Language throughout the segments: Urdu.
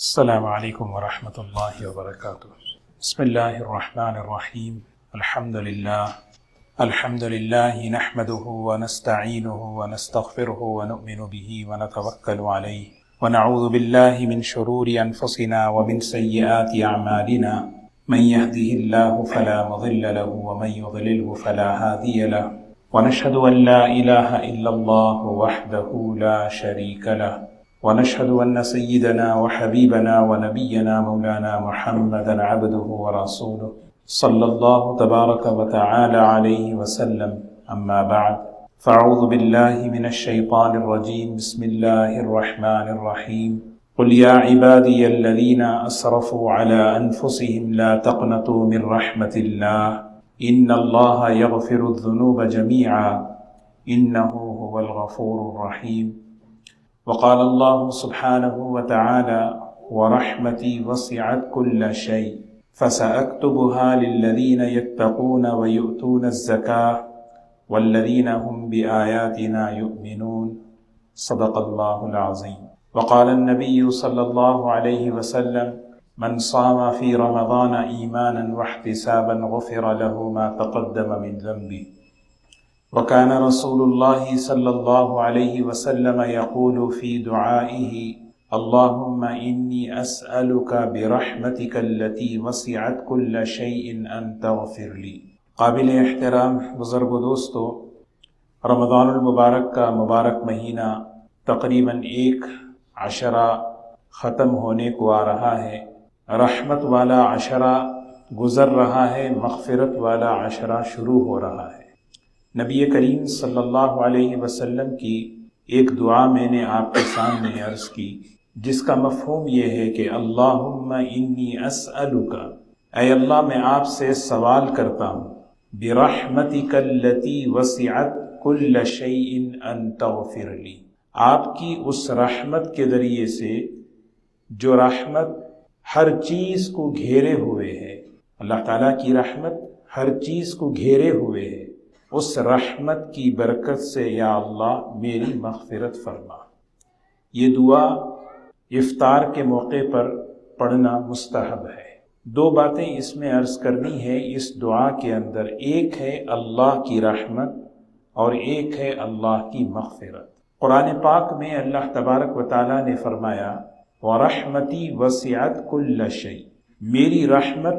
السلام علیکم ورحمۃ اللہ وبرکاتہ۔ بسم اللہ الرحمن الرحیم۔ الحمد للہ نحمده ونستعینه ونستغفره ونؤمن به ونتوکل علیہ ونعوذ باللہ من شرور انفسنا ومن سیئات اعمالنا من يهده الله فلا مضل له ومن يضلله فلا هادي له ونشهد ان لا اله الا الله وحده لا شريك له ونشهد أن سيدنا وحبيبنا ونبينا مولانا محمدا عبده ورسوله صلى الله تبارك وتعالى عليه وسلم، أما بعد فأعوذ بالله من الشيطان الرجيم، بسم الله الرحمن الرحيم، قل يا عبادي الذين أسرفوا على أنفسهم لا تقنطوا من رحمة الله إن الله يغفر الذنوب جميعا إنه هو الغفور الرحيم۔ وقال الله سبحانه وتعالى ورحمتي وسعت كل شيء فسأكتبها للذين يتقون ويؤتون الزكاة والذين هم بآياتنا يؤمنون، صدق الله العظيم۔ وقال النبي صلى الله عليه وسلم من صام في رمضان إيمانا واحتسابا غفر له ما تقدم من ذنبه، وكان رسول الله صلى الله عليه وسلم يقول في دعائه اللهم إني أسألك برحمتك التي وسعت كل شيء أن تغفر لي۔ قابل احترام بزرگ و دوستو، رمضان المبارک کا مبارک مہینہ تقریباً 10 ختم ہونے کو آ رہا ہے۔ رحمت والا عشرہ گزر رہا ہے، مغفرت والا عشرہ شروع ہو رہا ہے۔ نبی کریم صلی اللہ علیہ وسلم کی ایک دعا میں نے آپ کے سامنے عرض کی، جس کا مفہوم یہ ہے کہ اللہم انی اسألک، اے اللہ میں آپ سے سوال کرتا ہوں، برحمتک التی وسعت کل شیء ان تغفر لی، آپ کی اس رحمت کے ذریعے سے جو رحمت ہر چیز کو گھیرے ہوئے ہے۔ اللہ تعالیٰ کی رحمت ہر چیز کو گھیرے ہوئے ہے، اس رحمت کی برکت سے یا اللہ میری مغفرت فرما۔ یہ دعا افطار کے موقع پر پڑھنا مستحب ہے۔ 2 باتیں اس میں عرض کرنی ہے اس دعا کے اندر، ایک ہے اللہ کی رحمت اور ایک ہے اللہ کی مغفرت۔ قرآن پاک میں اللہ تبارک و تعالیٰ نے فرمایا وَرَحْمَتِي وَسِعَتْ كُلَّ شَيْءٍ، میری رحمت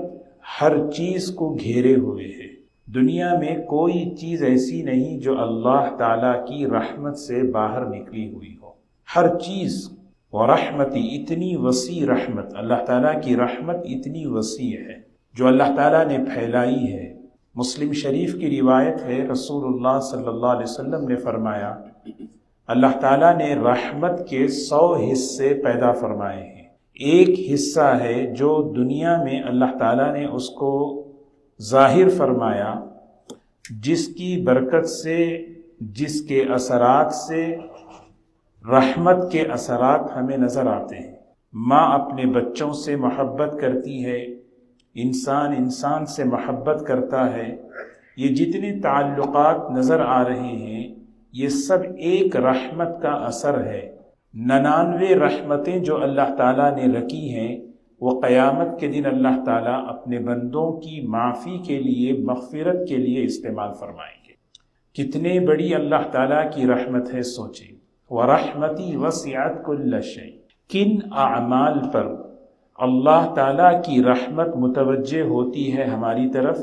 ہر چیز کو گھیرے ہوئے ہے۔ دنیا میں کوئی چیز ایسی نہیں جو اللہ تعالیٰ کی رحمت سے باہر نکلی ہوئی ہو، ہر چیز۔ ورحمتی، اتنی وسیع رحمت، اللہ تعالیٰ کی رحمت اتنی وسیع ہے جو اللہ تعالیٰ نے پھیلائی ہے۔ مسلم شریف کی روایت ہے، رسول اللہ صلی اللہ علیہ وسلم نے فرمایا اللہ تعالیٰ نے رحمت کے 100 حصے پیدا فرمائے ہیں، ایک حصہ ہے جو دنیا میں اللہ تعالیٰ نے اس کو ظاہر فرمایا، جس کی برکت سے، جس کے اثرات سے رحمت کے اثرات ہمیں نظر آتے ہیں۔ ماں اپنے بچوں سے محبت کرتی ہے، انسان سے محبت کرتا ہے، یہ جتنے تعلقات نظر آ رہے ہیں یہ سب ایک رحمت کا اثر ہے۔ 99 رحمتیں جو اللہ تعالیٰ نے رکھی ہیں وہ قیامت کے دن اللہ تعالیٰ اپنے بندوں کی معافی کے لیے، مغفرت کے لیے استعمال فرمائیں گے۔ کتنے بڑی اللہ تعالیٰ کی رحمت ہے، سوچیں۔ وَرَحْمَتِي وَسِعَتْ كُلَّ شَيْءٍ، کن اعمال پر اللہ تعالیٰ کی رحمت متوجہ ہوتی ہے ہماری طرف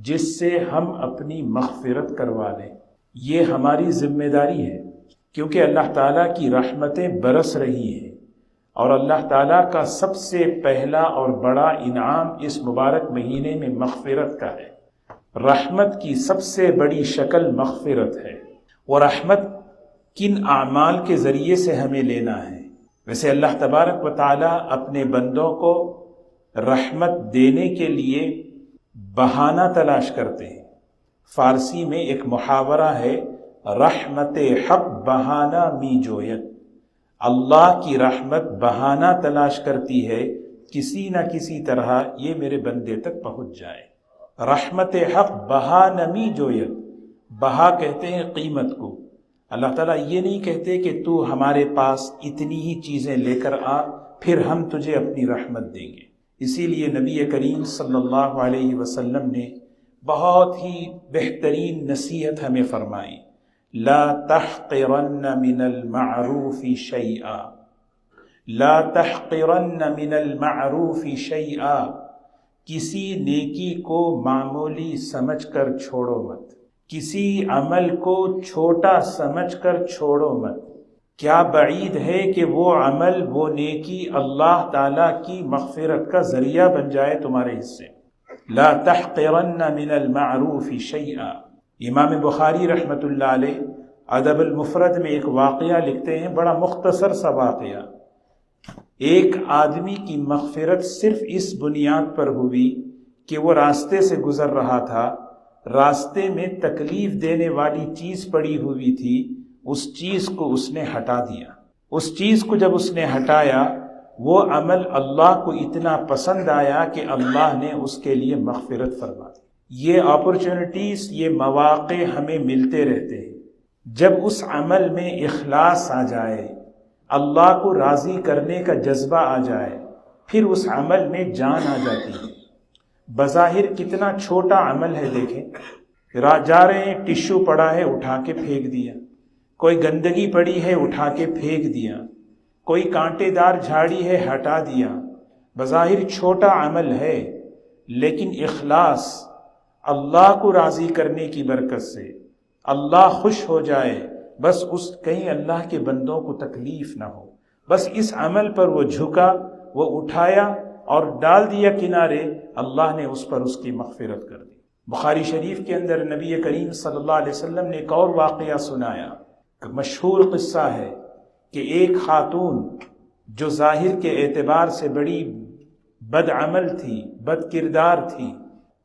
جس سے ہم اپنی مغفرت کروا لیں؟ یہ ہماری ذمہ داری ہے، کیونکہ اللہ تعالیٰ کی رحمتیں برس رہی ہیں، اور اللہ تعالیٰ کا سب سے پہلا اور بڑا انعام اس مبارک مہینے میں مغفرت کا ہے۔ رحمت کی سب سے بڑی شکل مغفرت ہے۔ وہ رحمت کن اعمال کے ذریعے سے ہمیں لینا ہے؟ ویسے اللہ تبارک و تعالیٰ اپنے بندوں کو رحمت دینے کے لیے بہانہ تلاش کرتے ہیں۔ فارسی میں ایک محاورہ ہے، رحمت حق بہانہ می جویت، اللہ کی رحمت بہانہ تلاش کرتی ہے کسی نہ کسی طرح یہ میرے بندے تک پہنچ جائے۔ رحمت حق بہانہ می جویت، بہا کہتے ہیں قیمت کو۔ اللہ تعالیٰ یہ نہیں کہتے کہ تو ہمارے پاس اتنی ہی چیزیں لے کر آ پھر ہم تجھے اپنی رحمت دیں گے۔ اسی لیے نبی کریم صلی اللہ علیہ وسلم نے بہت ہی بہترین نصیحت ہمیں فرمائی، لا تحقرن من المعروف شیئا، لا تحقرن من المعروف شیئا، کسی نیکی کو معمولی سمجھ کر چھوڑو مت، کسی عمل کو چھوٹا سمجھ کر چھوڑو مت۔ کیا بعید ہے کہ وہ عمل، وہ نیکی اللہ تعالیٰ کی مغفرت کا ذریعہ بن جائے تمہارے حصے۔ لا تحقرن من المعروف شیئا۔ امام بخاری رحمۃ اللہ علیہ ادب المفرد میں ایک واقعہ لکھتے ہیں، بڑا مختصر سا واقعہ۔ ایک آدمی کی مغفرت صرف اس بنیاد پر ہوئی کہ وہ راستے سے گزر رہا تھا، راستے میں تکلیف دینے والی چیز پڑی ہوئی تھی، اس چیز کو اس نے ہٹا دیا۔ اس چیز کو جب اس نے ہٹایا، وہ عمل اللہ کو اتنا پسند آیا کہ اللہ نے اس کے لیے مغفرت فرما دی۔ یہ اپرچونٹیز، یہ مواقع ہمیں ملتے رہتے ہیں۔ جب اس عمل میں اخلاص آ جائے، اللہ کو راضی کرنے کا جذبہ آ جائے، پھر اس عمل میں جان آ جاتی ہے۔ بظاہر کتنا چھوٹا عمل ہے، دیکھیں، جا رہے ہیں، ٹشو پڑا ہے، اٹھا کے پھینک دیا، کوئی گندگی پڑی ہے، اٹھا کے پھینک دیا، کوئی کانٹے دار جھاڑی ہے، ہٹا دیا۔ بظاہر چھوٹا عمل ہے، لیکن اخلاص، اللہ کو راضی کرنے کی برکت سے اللہ خوش ہو جائے، بس اس کہیں اللہ کے بندوں کو تکلیف نہ ہو، بس اس عمل پر وہ جھکا، وہ اٹھایا اور ڈال دیا کنارے، اللہ نے اس پر اس کی مغفرت کر دی۔ بخاری شریف کے اندر نبی کریم صلی اللہ علیہ وسلم نے ایک اور واقعہ سنایا، مشہور قصہ ہے کہ ایک خاتون جو ظاہر کے اعتبار سے بڑی بد عمل تھی، بد کردار تھی،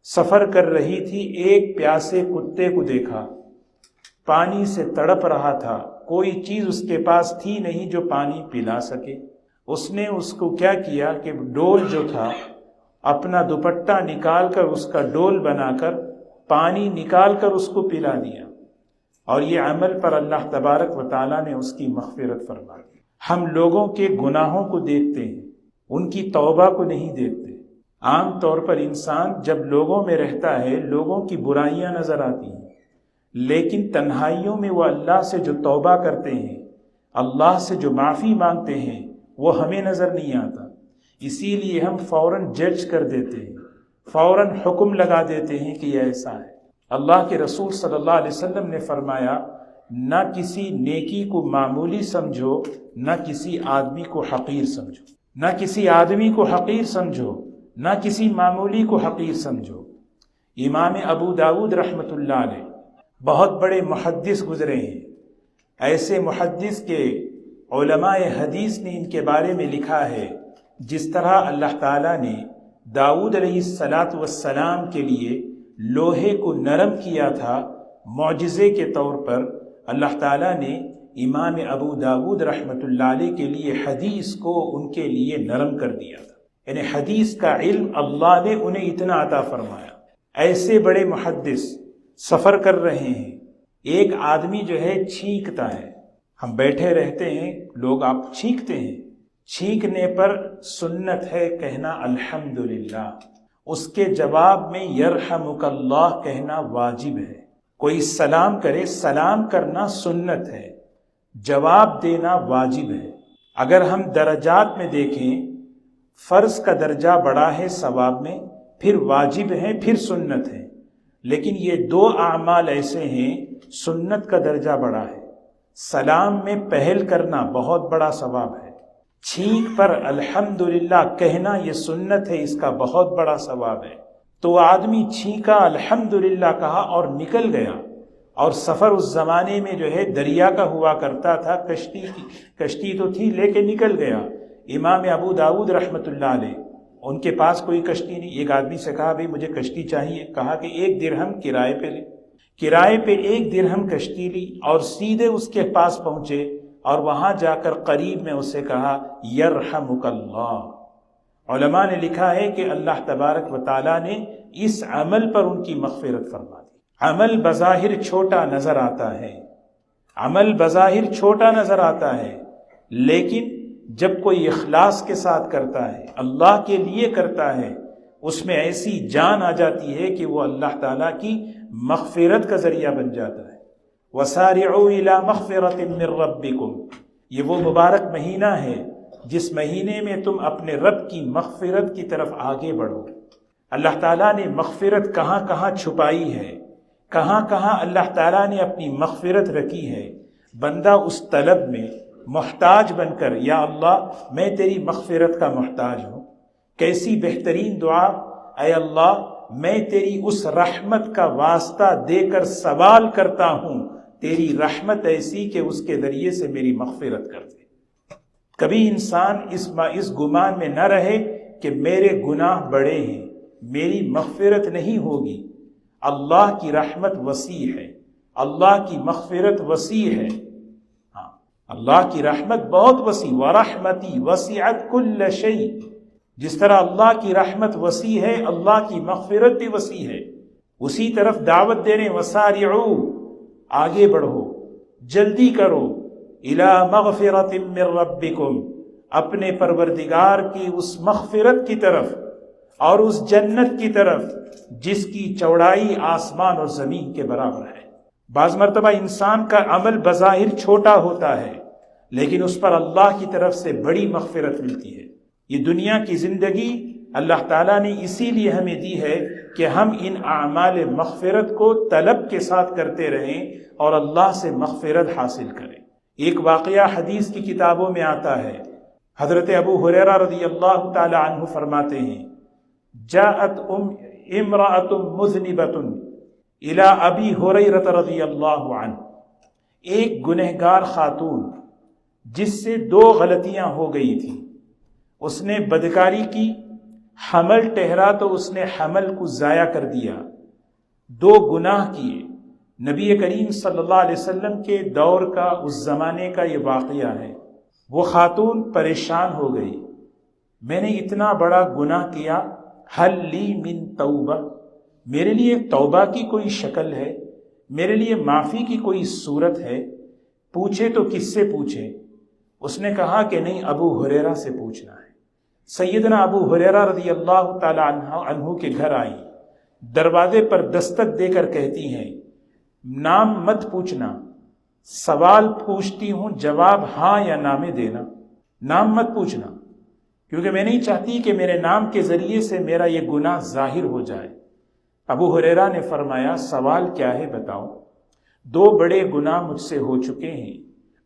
سفر کر رہی تھی، ایک پیاسے کتے کو دیکھا، پانی سے تڑپ رہا تھا، کوئی چیز اس کے پاس تھی نہیں جو پانی پلا سکے۔ اس نے اس کو کیا کیا کہ ڈول جو تھا، اپنا دوپٹہ نکال کر اس کا ڈول بنا کر پانی نکال کر اس کو پلا دیا، اور یہ عمل پر اللہ تبارک و تعالیٰ نے اس کی مغفرت فرما دی۔ ہم لوگوں کے گناہوں کو دیکھتے ہیں، ان کی توبہ کو نہیں دیکھتے۔ عام طور پر انسان جب لوگوں میں رہتا ہے، لوگوں کی برائیاں نظر آتی ہیں، لیکن تنہائیوں میں وہ اللہ سے جو توبہ کرتے ہیں، اللہ سے جو معافی مانگتے ہیں، وہ ہمیں نظر نہیں آتا۔ اسی لیے ہم فوراً جج کر دیتے ہیں، فوراً حکم لگا دیتے ہیں کہ یہ ایسا ہے۔ اللہ کے رسول صلی اللہ علیہ وسلم نے فرمایا، نہ کسی نیکی کو معمولی سمجھو، نہ کسی آدمی کو حقیر سمجھو، نہ کسی آدمی کو حقیر سمجھو، نہ کسی معمولی کو حقیر سمجھو۔ امام ابو داود رحمۃ اللہ علیہ بہت بڑے محدث گزرے ہیں، ایسے محدث کے علماء حدیث نے ان کے بارے میں لکھا ہے، جس طرح اللہ تعالیٰ نے داؤد علیہ السلام کے لیے لوہے کو نرم کیا تھا، معجزے کے طور پر اللہ تعالیٰ نے امام ابو داود رحمۃ اللہ علیہ کے لیے حدیث کو ان کے لیے نرم کر دیا تھا، یعنی حدیث کا علم اللہ نے انہیں اتنا عطا فرمایا۔ ایسے بڑے محدث سفر کر رہے ہیں، ایک آدمی جو ہے چھینکتا ہے، ہم بیٹھے رہتے ہیں، لوگ آپ چھینکتے ہیں، چھینکنے پر سنت ہے کہنا الحمدللہ، اس کے جواب میں یرحمک اللہ کہنا واجب ہے۔ کوئی سلام کرے، سلام کرنا سنت ہے، جواب دینا واجب ہے۔ اگر ہم درجات میں دیکھیں، فرض کا درجہ بڑا ہے ثواب میں، پھر واجب ہے، پھر سنت ہے، لیکن یہ دو اعمال ایسے ہیں، سنت کا درجہ بڑا ہے، سلام میں پہل کرنا بہت بڑا ثواب ہے، چھینک پر الحمدللہ کہنا یہ سنت ہے، اس کا بہت بڑا ثواب ہے۔ تو آدمی چھینکا، الحمدللہ کہا اور نکل گیا، اور سفر اس زمانے میں جو ہے دریا کا ہوا کرتا تھا، کشتی تو تھی لیکن نکل گیا۔ امام ابو داود رحمۃ اللہ علیہ، ان کے پاس کوئی کشتی نہیں، ایک آدمی سے کہا بھئی مجھے کشتی چاہیے، کہا کہ 1 درہم کرائے پہ لے، کرائے پہ 1 درہم کشتی لی اور سیدھے اس کے پاس پہنچے، اور وہاں جا کر قریب میں اسے کہا یرحمک اللہ۔ علماء نے لکھا ہے کہ اللہ تبارک و تعالیٰ نے اس عمل پر ان کی مغفرت فرما دی۔ عمل بظاہر چھوٹا نظر آتا ہے، عمل بظاہر چھوٹا نظر آتا ہے، لیکن جب کوئی اخلاص کے ساتھ کرتا ہے، اللہ کے لیے کرتا ہے، اس میں ایسی جان آ جاتی ہے کہ وہ اللہ تعالیٰ کی مغفرت کا ذریعہ بن جاتا ہے۔ وَسَارِعُوا إِلَى مَغْفِرَةٍ مِّن رَّبِّكُمْ، یہ وہ مبارک مہینہ ہے جس مہینے میں تم اپنے رب کی مغفرت کی طرف آگے بڑھو۔ اللہ تعالیٰ نے مغفرت کہاں کہاں چھپائی ہے، کہاں کہاں اللہ تعالیٰ نے اپنی مغفرت رکھی ہے۔ بندہ اس طلب میں محتاج بن کر، یا اللہ میں تیری مغفرت کا محتاج ہوں، کیسی بہترین دعا، اے اللہ میں تیری اس رحمت کا واسطہ دے کر سوال کرتا ہوں، تیری رحمت ایسی کہ اس کے ذریعے سے میری مغفرت کر دے۔ کبھی انسان اس گمان میں نہ رہے کہ میرے گناہ بڑے ہیں، میری مغفرت نہیں ہوگی۔ اللہ کی رحمت وسیع ہے، اللہ کی مغفرت وسیع ہے۔ ہاں، اللہ کی رحمت بہت وسیع، وَرَحْمَتِي وَسِعَتْ كُلَّ شَيْءٍ، جس طرح اللہ کی رحمت وسیع ہے، اللہ کی مغفرت بھی وسیع ہے۔ اسی طرف دعوت دے رہے ہیں، وَسَارِعُوا، آگے بڑھو، جلدی کرو، إِلَى مَغْفِرَةٍ مِّن رَّبِّكُمْ، اپنے پروردگار کی اس مغفرت کی طرف اور اس جنت کی طرف جس کی چوڑائی آسمان اور زمین کے برابر ہے۔ بعض مرتبہ انسان کا عمل بظاہر چھوٹا ہوتا ہے، لیکن اس پر اللہ کی طرف سے بڑی مغفرت ملتی ہے۔ یہ دنیا کی زندگی اللہ تعالیٰ نے اسی لیے ہمیں دی ہے کہ ہم ان اعمال مغفرت کو طلب کے ساتھ کرتے رہیں اور اللہ سے مغفرت حاصل کریں۔ ایک واقعہ حدیث کی کتابوں میں آتا ہے، حضرت ابو ہریرہ رضی اللہ تعالی عنہ فرماتے ہیں، جاءت امرأۃ مذنبۃ الی ابی ہریرہ رضی اللہ عنہ، ایک گنہگار خاتون جس سے 2 غلطیاں ہو گئی تھیں، اس نے بدکاری کی، حمل ٹھہرا تو اس نے حمل کو ضائع کر دیا، 2 گناہ کیے۔ نبی کریم صلی اللہ علیہ وسلم کے دور کا، اس زمانے کا یہ واقعہ ہے۔ وہ خاتون پریشان ہو گئی، میں نے اتنا بڑا گناہ کیا، حل لی من توبہ، میرے لیے توبہ کی کوئی شکل ہے، میرے لیے معافی کی کوئی صورت ہے؟ پوچھے تو کس سے پوچھے؟ اس نے کہا کہ نہیں، ابو ہریرہ سے پوچھنا ہے۔ سیدنا ابو ہریرہ رضی اللہ تعالی عنہ کے گھر آئی، دروازے پر دستک دے کر کہتی ہیں، نام مت پوچھنا، سوال پوچھتی ہوں، جواب ہاں یا نا میں دینا، نام مت پوچھنا، کیونکہ میں نہیں چاہتی کہ میرے نام کے ذریعے سے میرا یہ گناہ ظاہر ہو جائے۔ ابو ہریرہ نے فرمایا، سوال کیا ہے بتاؤ؟ 2 بڑے گناہ مجھ سے ہو چکے ہیں،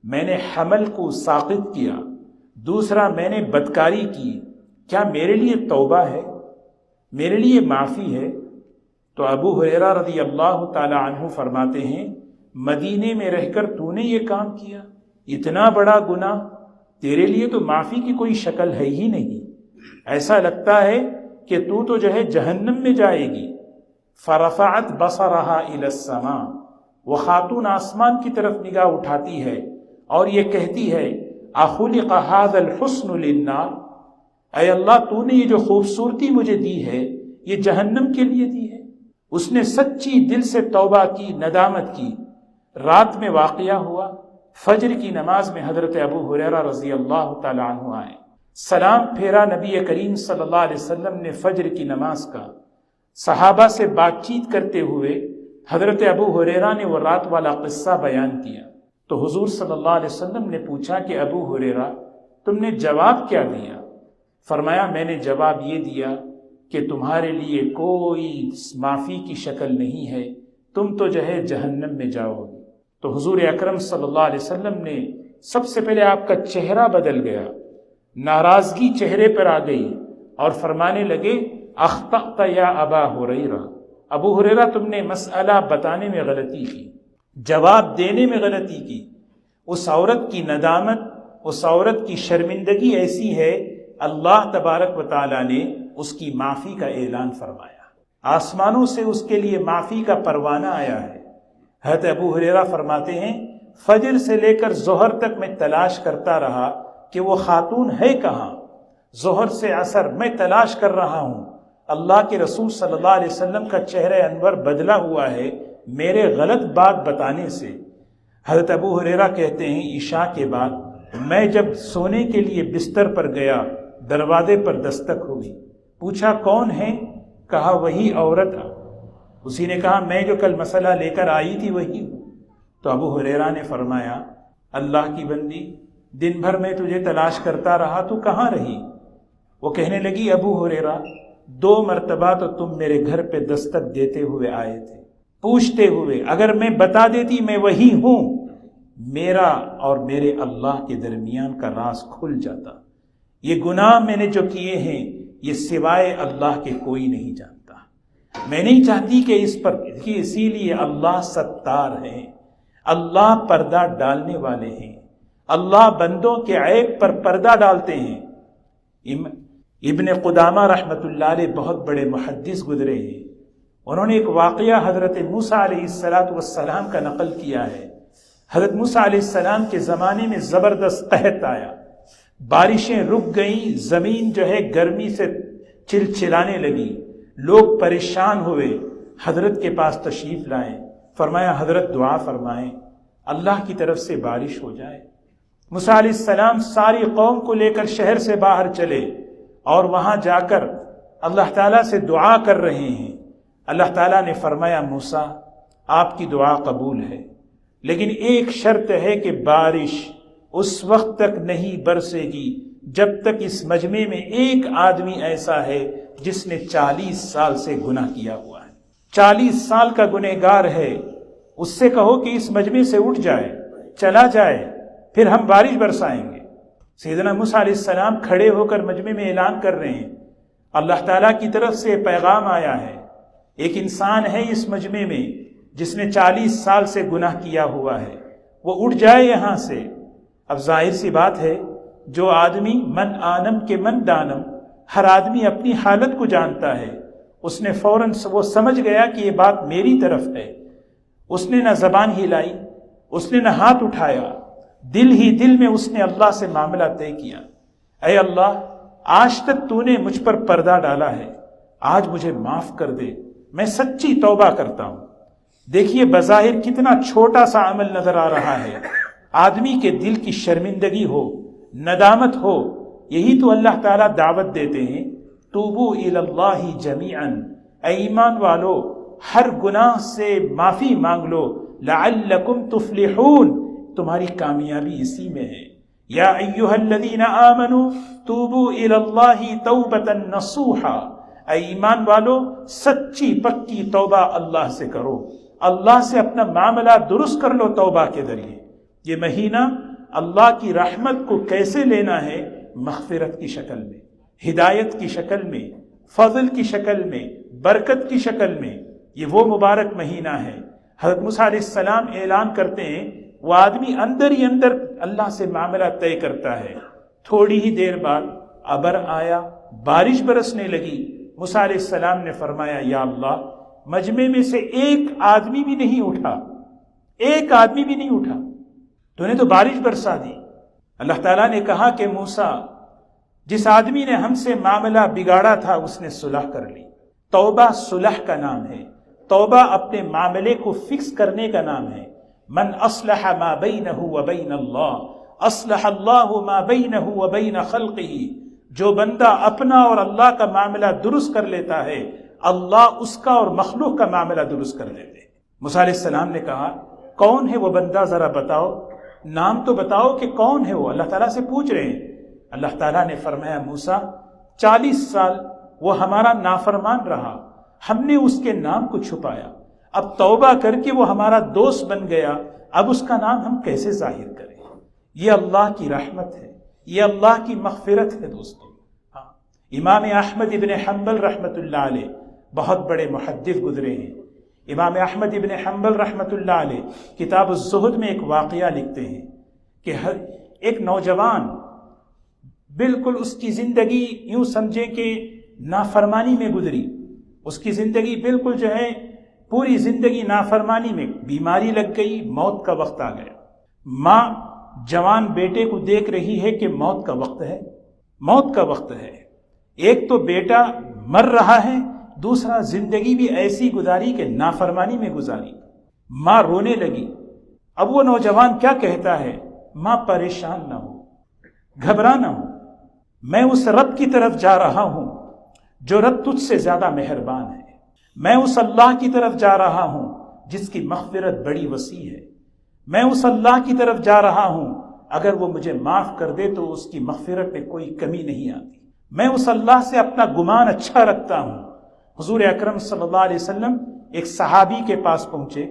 میں نے حمل کو ساقط کیا، دوسرا میں نے بدکاری کی، کیا میرے لیے توبہ ہے، میرے لیے معافی ہے؟ تو ابو ہریرہ رضی اللہ تعالی عنہ فرماتے ہیں، مدینے میں رہ کر تو نے یہ کام کیا، اتنا بڑا گناہ، تیرے لیے تو معافی کی کوئی شکل ہے ہی نہیں، ایسا لگتا ہے کہ تو جو ہے جہنم میں جائے گی۔ فرفعت بصرہا الی السماء، وہ خاتون آسمان کی طرف نگاہ اٹھاتی ہے اور یہ کہتی ہے، اخلق ھذا الحسن للنار، اے اللہ تو نے یہ جو خوبصورتی مجھے دی ہے یہ جہنم کے لیے دی ہے۔ اس نے سچی دل سے توبہ کی، ندامت کی۔ رات میں واقعہ ہوا، فجر کی نماز میں حضرت ابو ہریرہ رضی اللہ تعالی عنہ آئے، سلام پھیرا نبی کریم صلی اللہ علیہ وسلم نے فجر کی نماز کا۔ صحابہ سے بات چیت کرتے ہوئے حضرت ابو ہریرہ نے وہ رات والا قصہ بیان کیا، تو حضور صلی اللہ علیہ وسلم نے پوچھا کہ ابو ہریرہ تم نے جواب کیا دیا؟ فرمایا، میں نے جواب یہ دیا کہ تمہارے لیے کوئی معافی کی شکل نہیں ہے، تم تو جو ہے جہنم میں جاؤ گے۔ تو حضور اکرم صلی اللہ علیہ وسلم نے سب سے پہلے آپ کا چہرہ بدل گیا، ناراضگی چہرے پر آ گئی اور فرمانے لگے، اخطأت یا ابا ہریرہ، ابو ہریرہ تم نے مسئلہ بتانے میں غلطی کی، جواب دینے میں غلطی کی۔ اس عورت کی ندامت، اس عورت کی شرمندگی ایسی ہے، اللہ تبارک و تعالیٰ نے اس کی معافی کا اعلان فرمایا، آسمانوں سے اس کے لیے معافی کا پروانہ آیا ہے۔ حضرت ابو ہریرہ فرماتے ہیں، فجر سے لے کر ظہر تک میں تلاش کرتا رہا کہ وہ خاتون ہے کہاں، ظہر سے عصر میں تلاش کر رہا ہوں، اللہ کے رسول صلی اللہ علیہ وسلم کا چہرہ انور بدلا ہوا ہے میرے غلط بات بتانے سے۔ حضرت ابو ہریرہ کہتے ہیں، عشاء کے بعد میں جب سونے کے لیے بستر پر گیا، دروازے پر دستک ہوئی، پوچھا کون ہے؟ کہا وہی عورت۔ اسی نے کہا میں جو کل مسئلہ لے کر آئی تھی وہی ہوں۔ تو ابو ہریرہ نے فرمایا اللہ کی بندی، دن بھر میں تجھے تلاش کرتا رہا، تو کہاں رہی؟ وہ کہنے لگی ابو ہریرہ 2 مرتبہ تو تم میرے گھر پہ دستک دیتے ہوئے آئے تھے، پوچھتے ہوئے، اگر میں بتا دیتی میں وہی ہوں، میرا اور میرے اللہ کے درمیان کا راز کھل جاتا۔ یہ گناہ میں نے جو کیے ہیں یہ سوائے اللہ کے کوئی نہیں جانتا۔ میں نہیں چاہتی کہ اس پر، اسی لیے اللہ ستار ہے، اللہ پردہ ڈالنے والے ہیں، اللہ بندوں کے عیب پر پردہ ڈالتے ہیں۔ ابن قدامہ رحمۃ اللہ علیہ بہت بڑے محدث گزرے ہیں، انہوں نے ایک واقعہ حضرت موسیٰ علیہ السلام کا نقل کیا ہے۔ حضرت موسیٰ علیہ السلام کے زمانے میں زبردست قحط آیا، بارشیں رک گئیں، زمین جو ہے گرمی سے چلچلانے لگی، لوگ پریشان ہوئے، حضرت کے پاس تشریف لائیں، فرمایا حضرت دعا فرمائیں اللہ کی طرف سے بارش ہو جائے۔ موسیٰ علیہ السلام ساری قوم کو لے کر شہر سے باہر چلے اور وہاں جا کر اللہ تعالیٰ سے دعا کر رہے ہیں۔ اللہ تعالیٰ نے فرمایا موسیٰ آپ کی دعا قبول ہے، لیکن ایک شرط ہے کہ بارش اس وقت تک نہیں برسے گی جب تک اس مجمع میں ایک آدمی ایسا ہے جس نے 40 سال سے گناہ کیا ہوا ہے، 40 سال کا گنہگار ہے، اس سے کہو کہ اس مجمع سے اٹھ جائے، چلا جائے، پھر ہم بارش برسائیں گے۔ سیدنا موسیٰ علیہ السلام کھڑے ہو کر مجمع میں اعلان کر رہے ہیں اللہ تعالیٰ کی طرف سے پیغام آیا ہے، ایک انسان ہے اس مجمع میں جس نے 40 سال سے گناہ کیا ہوا ہے، وہ اٹھ جائے یہاں سے۔ اب ظاہر سی بات ہے جو آدمی من آنم کے من دانم، ہر آدمی اپنی حالت کو جانتا ہے، اس نے فوراً وہ سمجھ گیا کہ یہ بات میری طرف ہے، اس نے نہ زبان ہلائی، اس نے نہ ہاتھ اٹھایا، دل ہی دل میں اس نے اللہ سے معاملہ طے کیا، اے اللہ آج تک تو نے مجھ پر پردہ ڈالا ہے، آج مجھے معاف کر دے، میں سچی توبہ کرتا ہوں۔ دیکھیے بظاہر کتنا چھوٹا سا عمل نظر آ رہا ہے، آدمی کے دل کی شرمندگی ہو، ندامت ہو، یہی تو اللہ تعالیٰ دعوت دیتے ہیں توبو الی اللہ جمیعا، اے ایمان والو ہر گناہ سے معافی مانگ لو، لعلکم تفلحون، تمہاری کامیابی اسی میں ہے۔ یا ایھا الذین آمنوا توبوا الی اللہ توبۃ نصوحا، اے ایمان والو سچی پکی توبہ اللہ سے کرو، اللہ سے اپنا معاملہ درست کر لو توبہ کے ذریعے۔ یہ مہینہ اللہ کی رحمت کو کیسے لینا ہے؟ مغفرت کی شکل میں، ہدایت کی شکل میں، فضل کی شکل میں، برکت کی شکل میں۔ یہ وہ مبارک مہینہ ہے۔ حضرت موسیٰ علیہ السلام اعلان کرتے ہیں، وہ آدمی اندر ہی اندر اللہ سے معاملہ طے کرتا ہے۔ تھوڑی ہی دیر بعد ابر آیا، بارش برسنے لگی۔ موسیٰ علیہ السلام نے فرمایا یا اللہ مجمع میں سے ایک آدمی بھی نہیں اٹھا، ایک آدمی بھی نہیں اٹھا، تو نے تو بارش برسا دی۔ اللہ تعالیٰ نے کہا کہ موسیٰ جس آدمی نے ہم سے معاملہ بگاڑا تھا اس نے صلح کر لی۔ توبہ صلح کا نام ہے، توبہ اپنے معاملے کو فکس کرنے کا نام ہے۔ من اصلح ما بینہ وبین اللہ اصلح اللہ ما بینہ وبین خلقہ، جو بندہ اپنا اور اللہ کا معاملہ درست کر لیتا ہے اللہ اس کا اور مخلوق کا معاملہ درست کر دیتے ہیں۔ موسیٰ علیہ السلام نے کہا کون ہے وہ بندہ، ذرا بتاؤ، نام تو بتاؤ کہ کون ہے وہ، اللہ تعالیٰ سے پوچھ رہے ہیں۔ اللہ تعالیٰ نے فرمایا موسیٰ 40 سال وہ ہمارا نافرمان رہا، ہم نے اس کے نام کو چھپایا، اب توبہ کر کے وہ ہمارا دوست بن گیا، اب اس کا نام ہم کیسے ظاہر کریں؟ یہ اللہ کی رحمت ہے، یہ اللہ کی مغفرت ہے دوستو۔ ہاں، امام احمد ابن حنبل رحمۃ اللہ علیہ بہت بڑے محدث گزرے ہیں۔ امام احمد ابن حنبل رحمۃ اللہ علیہ کتاب الزہد میں ایک واقعہ لکھتے ہیں کہ ایک نوجوان بالکل اس کی زندگی یوں سمجھیں کہ نافرمانی میں گزری، اس کی زندگی بالکل جو ہے پوری زندگی نافرمانی میں، بیماری لگ گئی، موت کا وقت آ گیا۔ ماں جوان بیٹے کو دیکھ رہی ہے کہ موت کا وقت ہے، موت کا وقت ہے، ایک تو بیٹا مر رہا ہے، دوسرا زندگی بھی ایسی گزاری کہ نافرمانی میں گزاری۔ ماں رونے لگی۔ اب وہ نوجوان کیا کہتا ہے؟ ماں پریشان نہ ہو، گھبرا نہ ہو، میں اس رب کی طرف جا رہا ہوں جو رب تجھ سے زیادہ مہربان ہے، میں اس اللہ کی طرف جا رہا ہوں جس کی مغفرت بڑی وسیع ہے، میں اس اللہ کی طرف جا رہا ہوں اگر وہ مجھے معاف کر دے تو اس کی مغفرت میں کوئی کمی نہیں آتی، میں اس اللہ سے اپنا گمان اچھا رکھتا ہوں۔ حضور اکرم صلی اللہ علیہ وسلم ایک صحابی کے پاس پہنچے،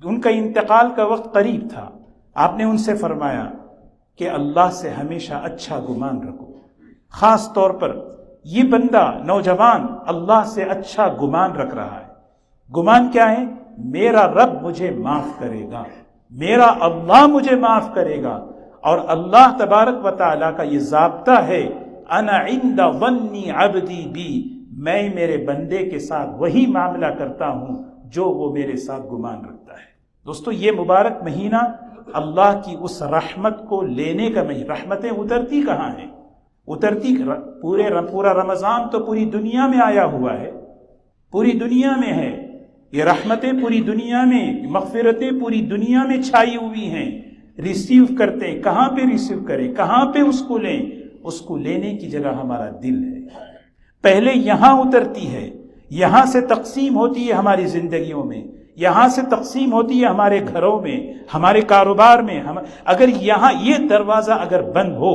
ان کا انتقال کا وقت قریب تھا، آپ نے ان سے فرمایا کہ اللہ سے ہمیشہ اچھا گمان رکھو، خاص طور پر یہ بندہ نوجوان اللہ سے اچھا گمان رکھ رہا ہے۔ گمان کیا ہے؟ میرا رب مجھے معاف کرے گا، میرا اللہ مجھے معاف کرے گا، اور اللہ تبارک و تعالیٰ کا یہ ضابطہ ہے، انا عند ظن عبدی بی، میں میرے بندے کے ساتھ وہی معاملہ کرتا ہوں جو وہ میرے ساتھ گمان رکھتا ہے۔ دوستو یہ مبارک مہینہ اللہ کی اس رحمت کو لینے کا مہینہ، رحمتیں اترتی کہاں ہیں؟ اترتی پورا رمضان تو پوری دنیا میں آیا ہوا ہے، پوری دنیا میں ہے، یہ رحمتیں پوری دنیا میں، مغفرتیں پوری دنیا میں چھائی ہوئی ہیں، ریسیو کرتے ہیں، کہاں پہ ریسیو کریں، کہاں پہ اس کو لیں؟ اس کو لینے کی جگہ ہمارا دل ہے، پہلے یہاں اترتی ہے، یہاں سے تقسیم ہوتی ہے ہماری زندگیوں میں، یہاں سے تقسیم ہوتی ہے ہمارے گھروں میں، ہمارے کاروبار میں۔ اگر یہاں یہ دروازہ اگر بند ہو،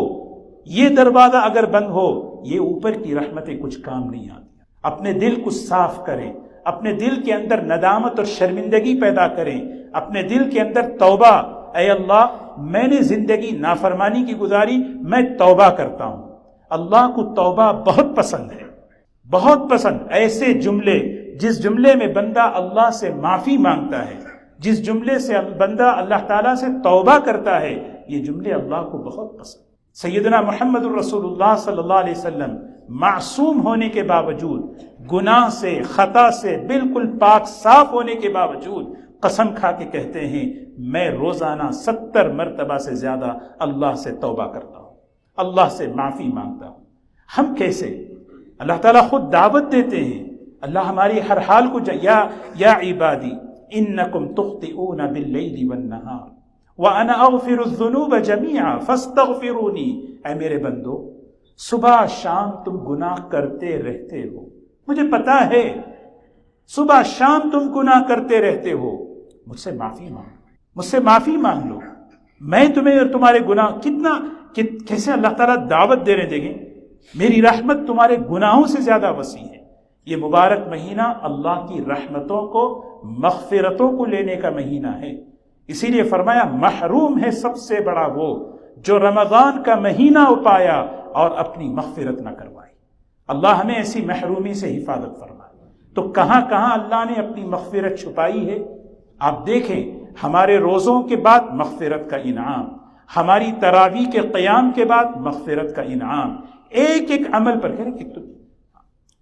یہ دروازہ اگر بند ہو، یہ اوپر کی رحمتیں کچھ کام نہیں آتی۔ اپنے دل کو صاف کریں، اپنے دل کے اندر ندامت اور شرمندگی پیدا کریں، اپنے دل کے اندر توبہ، اے اللہ میں نے زندگی نافرمانی کی گزاری، میں توبہ کرتا ہوں۔ اللہ کو توبہ بہت پسند ہے، بہت پسند۔ ایسے جملے جس جملے میں بندہ اللہ سے معافی مانگتا ہے، جس جملے سے بندہ اللہ تعالیٰ سے توبہ کرتا ہے، یہ جملے اللہ کو بہت پسند۔ سیدنا محمد الرسول اللہ صلی اللہ علیہ وسلم معصوم ہونے کے باوجود، گناہ سے خطا سے بالکل پاک صاف ہونے کے باوجود قسم کھا کے کہتے ہیں میں روزانہ 70 مرتبہ سے زیادہ اللہ سے توبہ کرتا ہوں، اللہ سے معافی مانگتا ہوں۔ ہم کیسے؟ اللہ تعالیٰ خود دعوت دیتے ہیں، اللہ ہماری ہر حال کو یا عبادی انکم تخطئون باللیل والنہار وَأَنَا أَغْفِرُ الذُّنُوبَ جَمِيعًا فَاسْتَغْفِرُونِي، اے میرے بندو صبح شام تم گناہ کرتے رہتے ہو، مجھے پتا ہے صبح شام تم گناہ کرتے رہتے ہو، مجھ سے معافی مانگو، مجھ سے معافی مانگ لو، میں تمہیں اور تمہارے گناہ کیسے اللہ تعالیٰ دعوت دے رہے، دیکھیں میری رحمت تمہارے گناہوں سے زیادہ وسیع ہے۔ یہ مبارک مہینہ اللہ کی رحمتوں کو، مغفرتوں کو لینے کا مہینہ ہے، اسی لیے فرمایا محروم ہے سب سے بڑا وہ جو رمضان کا مہینہ پایا اور اپنی مغفرت نہ کروائی۔ اللہ ہمیں ایسی محرومی سے حفاظت فرمائے۔ تو کہاں کہاں اللہ نے اپنی مغفرت چھپائی ہے؟ آپ دیکھیں، ہمارے روزوں کے بعد مغفرت کا انعام، ہماری تراویح کے قیام کے بعد مغفرت کا انعام، ایک ایک عمل پر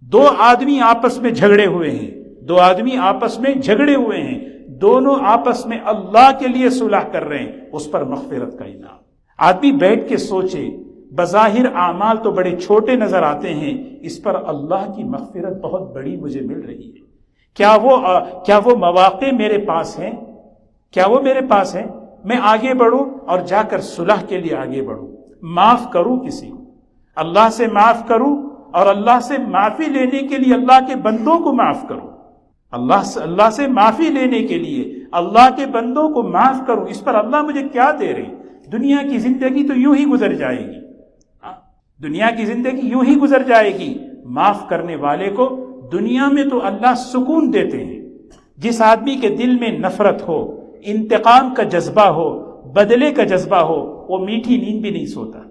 دو آدمی آپس میں جھگڑے ہوئے ہیں، دو آدمی آپس میں جھگڑے ہوئے ہیں، دونوں آپس میں اللہ کے لیے صلح کر رہے ہیں، اس پر مغفرت کا انعام۔ آدمی بیٹھ کے سوچے، بظاہر اعمال تو بڑے چھوٹے نظر آتے ہیں، اس پر اللہ کی مغفرت بہت بڑی مجھے مل رہی ہے۔ کیا وہ مواقع میرے پاس ہیں؟ کیا وہ میرے پاس ہیں؟ میں آگے بڑھوں اور جا کر صلح کے لیے آگے بڑھوں، معاف کروں کسی کو، اللہ سے معاف کروں، اور اللہ سے معافی لینے کے لیے اللہ کے بندوں کو معاف کروں، اللہ سے معافی لینے کے لیے اللہ کے بندوں کو معاف کروں۔ اس پر اللہ مجھے کیا دے رہے ہیں؟ دنیا کی زندگی تو یوں ہی گزر جائے گی، دنیا کی زندگی یوں ہی گزر جائے گی۔ معاف کرنے والے کو دنیا میں تو اللہ سکون دیتے ہیں۔ جس آدمی کے دل میں نفرت ہو، انتقام کا جذبہ ہو، بدلے کا جذبہ ہو، وہ میٹھی نیند بھی نہیں سوتا،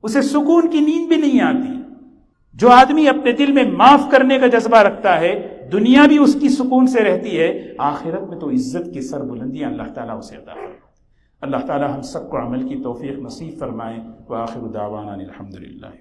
اسے سکون کی نیند بھی نہیں آتی۔ جو آدمی اپنے دل میں معاف کرنے کا جذبہ رکھتا ہے، دنیا بھی اس کی سکون سے رہتی ہے، آخرت میں تو عزت کی سر بلندیاں اللہ تعالیٰ اسے عطا فرمائے۔ اللہ تعالیٰ ہم سب کو عمل کی توفیق نصیب فرمائے۔ وآخر دعوانا الحمدللہ۔